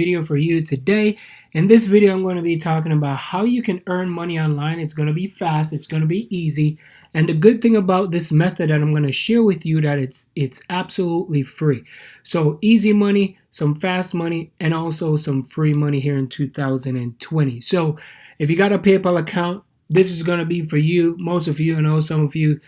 Video for you today. In this video, I'm going to be talking about how you can earn money online. It's going to be fast, it's going to be easy, and the good thing about this method that I'm going to share with you that it's absolutely free. So easy money, some fast money, and also some free money here in 2020. So if you got a PayPal account, this is going to be for you. Most of you, I know some of you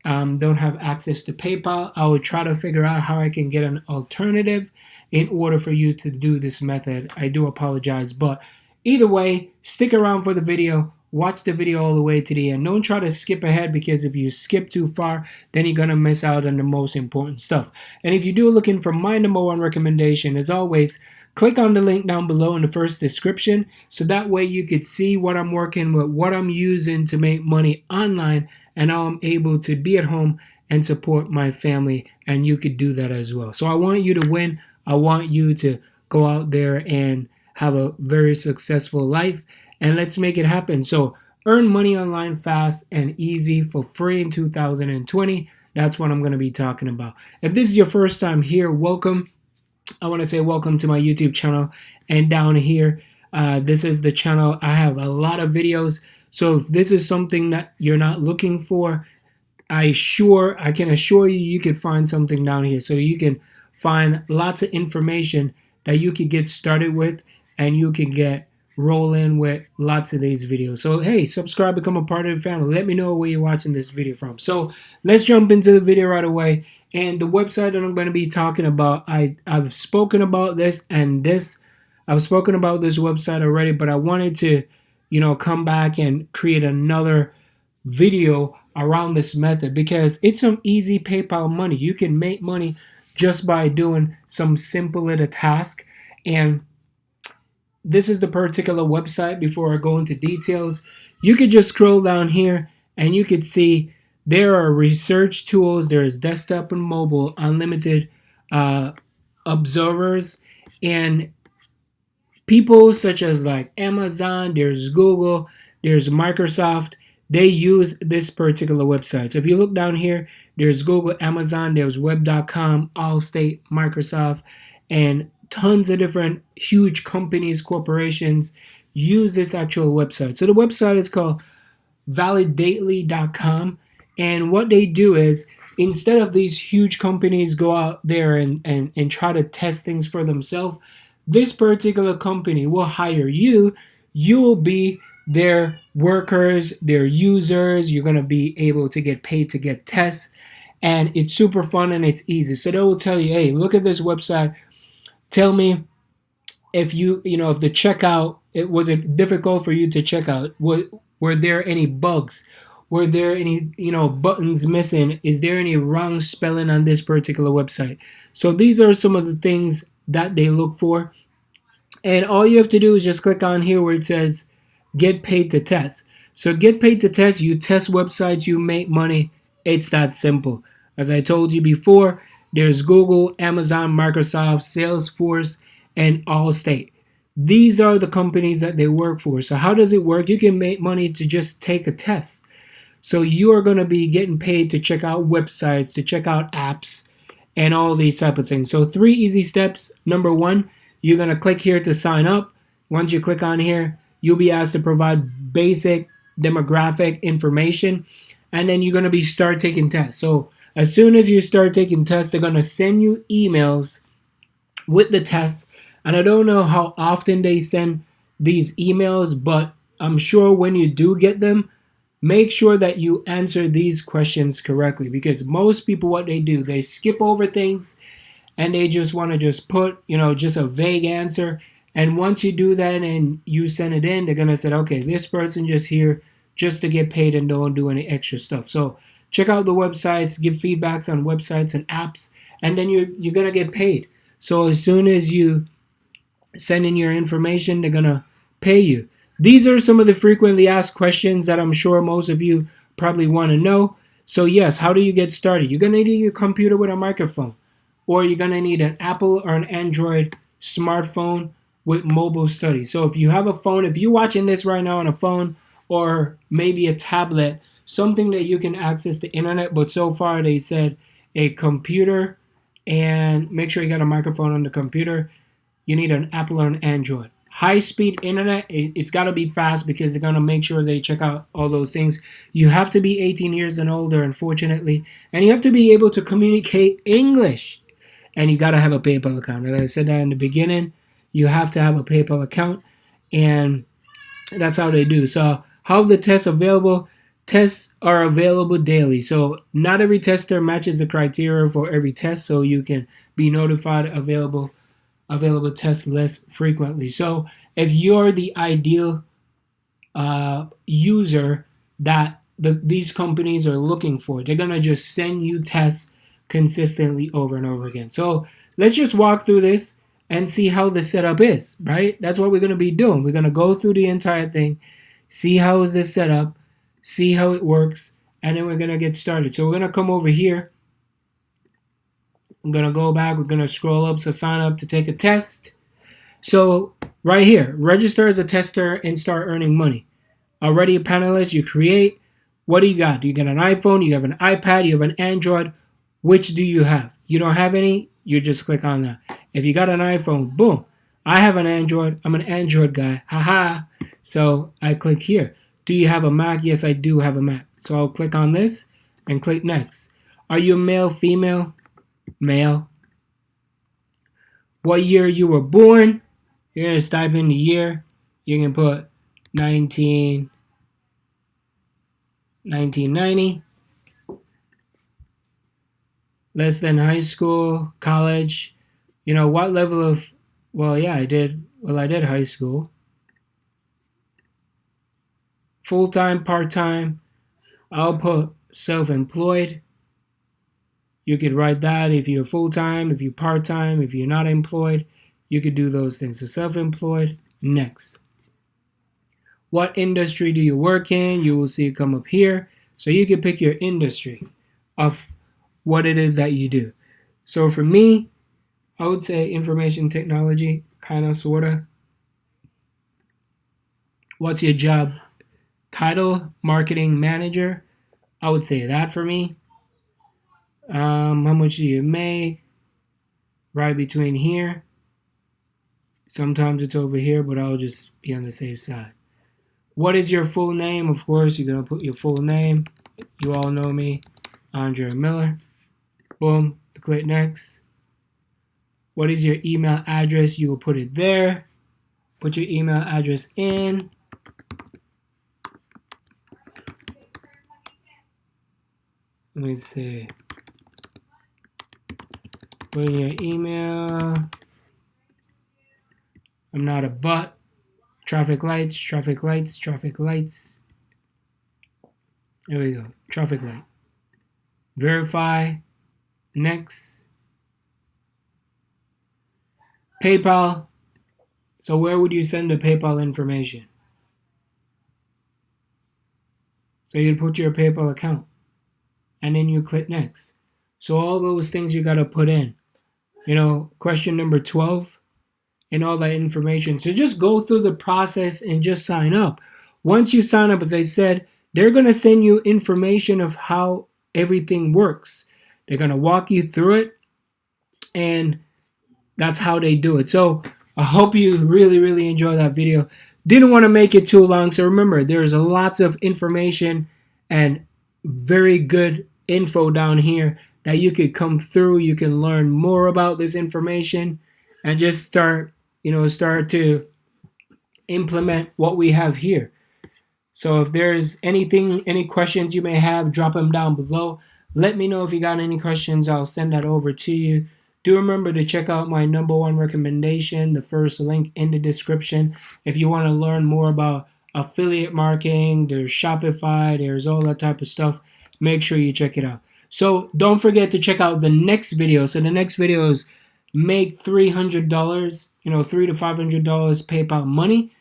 don't have access to PayPal. I will try to figure out how I can get an alternative in order for you to do this method. I do apologize, but either way, stick around for the video. Watch the video all the way to the end. Don't try to skip ahead, because if you skip too far, then you're gonna miss out on the most important stuff. And if you do looking for my #1 recommendation, as always, click on the link down below in the first description, so that way you could see what I'm working with, what I'm using to make money online, and how I'm able to be at home and support my family, and you could do that as well. So I want you to win. I want you to go out there and have a very successful life, and let's make it happen. So earn money online fast and easy for free in 2020. That's what I'm going to be talking about. If this is your first time here, welcome. I want to say welcome to my YouTube channel. And down here, this is the channel. I have a lot of videos. So if this is something that you're not looking for, I can assure you, you can find something down here. So you can find lots of information that you can get started with, and you can get rolling with lots of these videos. So hey, subscribe, become a part of the family. Let me know where you're watching this video from. So let's jump into the video right away. And the website that I'm going to be talking about, I've spoken about this I've spoken about this website already, but I wanted to, come back and create another video around this method, because it's some easy PayPal money. You can make money just by doing some simple little task. And this is the particular website. Before I go into details, you could just scroll down here and you could see there are research tools. There's desktop and mobile, unlimited observers, and people such as like Amazon, there's Google, there's Microsoft. They use this particular website. So if you look down here, there's Google, Amazon, there's web.com, Allstate, Microsoft, and tons of different huge companies, corporations use this actual website. So the website is called validately.com. And what they do is, instead of these huge companies go out there and try to test things for themselves, this particular company will hire you. You will be their workers, their users. You're going to be able to get paid to get tests. And it's super fun and it's easy. So they will tell you, hey, look at this website. Tell me if if the checkout, was it difficult for you to check out? Were there any bugs? Were there any, buttons missing? Is there any wrong spelling on this particular website? So these are some of the things that they look for. And all you have to do is just click on here where it says get paid to test. So get paid to test, you test websites, you make money. It's that simple. As I told you before, there's Google, Amazon, Microsoft, Salesforce, and Allstate. These are the companies that they work for. So how does it work? You can make money to just take a test. So you are going to be getting paid to check out websites, to check out apps, and all these type of things. So 3 easy steps. Number 1, you're going to click here to sign up. Once you click on here, you'll be asked to provide basic demographic information, and then you're going to start taking tests. So as soon as you start taking tests, they're going to send you emails with the tests. And I don't know how often they send these emails, but I'm sure when you do get them, make sure that you answer these questions correctly, because most people, what they do, they skip over things and they just want to just put, just a vague answer. And once you do that and you send it in, they're going to say, okay, this person just here just to get paid and don't do any extra stuff. So check out the websites, give feedbacks on websites and apps, and then you're going to get paid. So as soon as you send in your information, they're going to pay you. These are some of the frequently asked questions that I'm sure most of you probably want to know. So yes, how do you get started? You're going to need a computer with a microphone, or you're going to need an Apple or an Android smartphone with mobile study. So if you have a phone, if you're watching this right now on a phone or maybe a tablet, something that you can access the internet, but so far they said a computer, and make sure you got a microphone on the computer, you need an Apple or an Android. High-speed internet, it's got to be fast because they're going to make sure they check out all those things. You have to be 18 years and older, unfortunately, and you have to be able to communicate English. And you got to have a PayPal account. As I said that in the beginning, you have to have a PayPal account, and that's how they do. So how the tests available? Tests are available daily. So not every tester matches the criteria for every test, so you can be notified available tests less frequently. So if you're the ideal user that these companies are looking for, they're gonna just send you tests consistently over and over again. So let's just walk through this and see how the setup is, right? That's what we're gonna be doing. We're gonna go through the entire thing, see how is this set up, see how it works, and then we're gonna get started. So we're gonna come over here. I'm gonna go back. We're gonna scroll up to sign up to take a test. So right here, register as a tester and start earning money. Already a panelist, you create. What do you got? Do you get an iPhone? You have an iPad? You have an Android? Which do you have? You don't have any? You just click on that. If you got an iPhone, boom. I have an Android. I'm an Android guy. Haha. So I click here. Do you have a Mac? Yes, I do have a Mac. So I'll click on this and click next. Are you male, female? Male. What year you were born? You're going to type in the year. You can put 1990. Less than high school, college. You know, what level of, well, yeah, I did high school. Full-time, part-time. I'll put self-employed. You could write that if you're full-time, if you're part-time, if you're not employed. You could do those things. So self-employed, next. What industry do you work in? You will see it come up here. So you can pick your industry of what it is that you do. So for me, I would say information technology, kind of, sort of. What's your job title? Marketing manager. I would say that for me. How much do you make? Right between here. Sometimes it's over here, but I'll just be on the safe side. What is your full name? Of course, you're going to put your full name. You all know me, Andre Miller. Boom, click next. What is your email address? You will put it there. Put your email address in. Let me see. Put in your email. I'm not a bot. Traffic lights, traffic lights, traffic lights. There we go. Traffic light. Verify. Next. PayPal. So where would you send the PayPal information? So you'd put your PayPal account. And then you click next. So all those things you got to put in. You know, question number 12. And all that information. So just go through the process and just sign up. Once you sign up, as I said, they're going to send you information of how everything works. They're going to walk you through it, and that's how they do it. So I hope you really, really enjoy that video. Didn't want to make it too long. So remember, there's lots of information and very good info down here that you could come through. You can learn more about this information and just start to implement what we have here. So if there's any questions you may have, drop them down below. Let me know if you got any questions. I'll send that over to you. Do remember to check out my #1 recommendation, the first link in the description. If you want to learn more about affiliate marketing, there's Shopify, there's all that type of stuff. Make sure you check it out. So don't forget to check out the next video. So the next video is make $300, $300 to $500 PayPal money,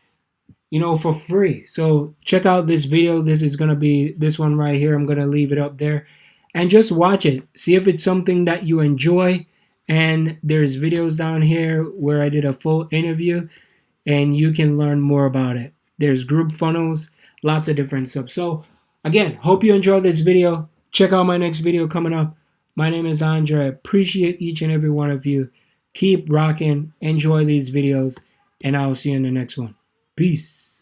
for free. So check out this video. This is going to be this one right here. I'm going to leave it up there and just watch it. See if it's something that you enjoy. And there's videos down here where I did a full interview and you can learn more about it. There's group funnels, lots of different stuff. So again, hope you enjoyed this video. Check out my next video coming up. My name is Andre. I appreciate each and every one of you. Keep rocking, enjoy these videos, and I will see you in the next one. Peace.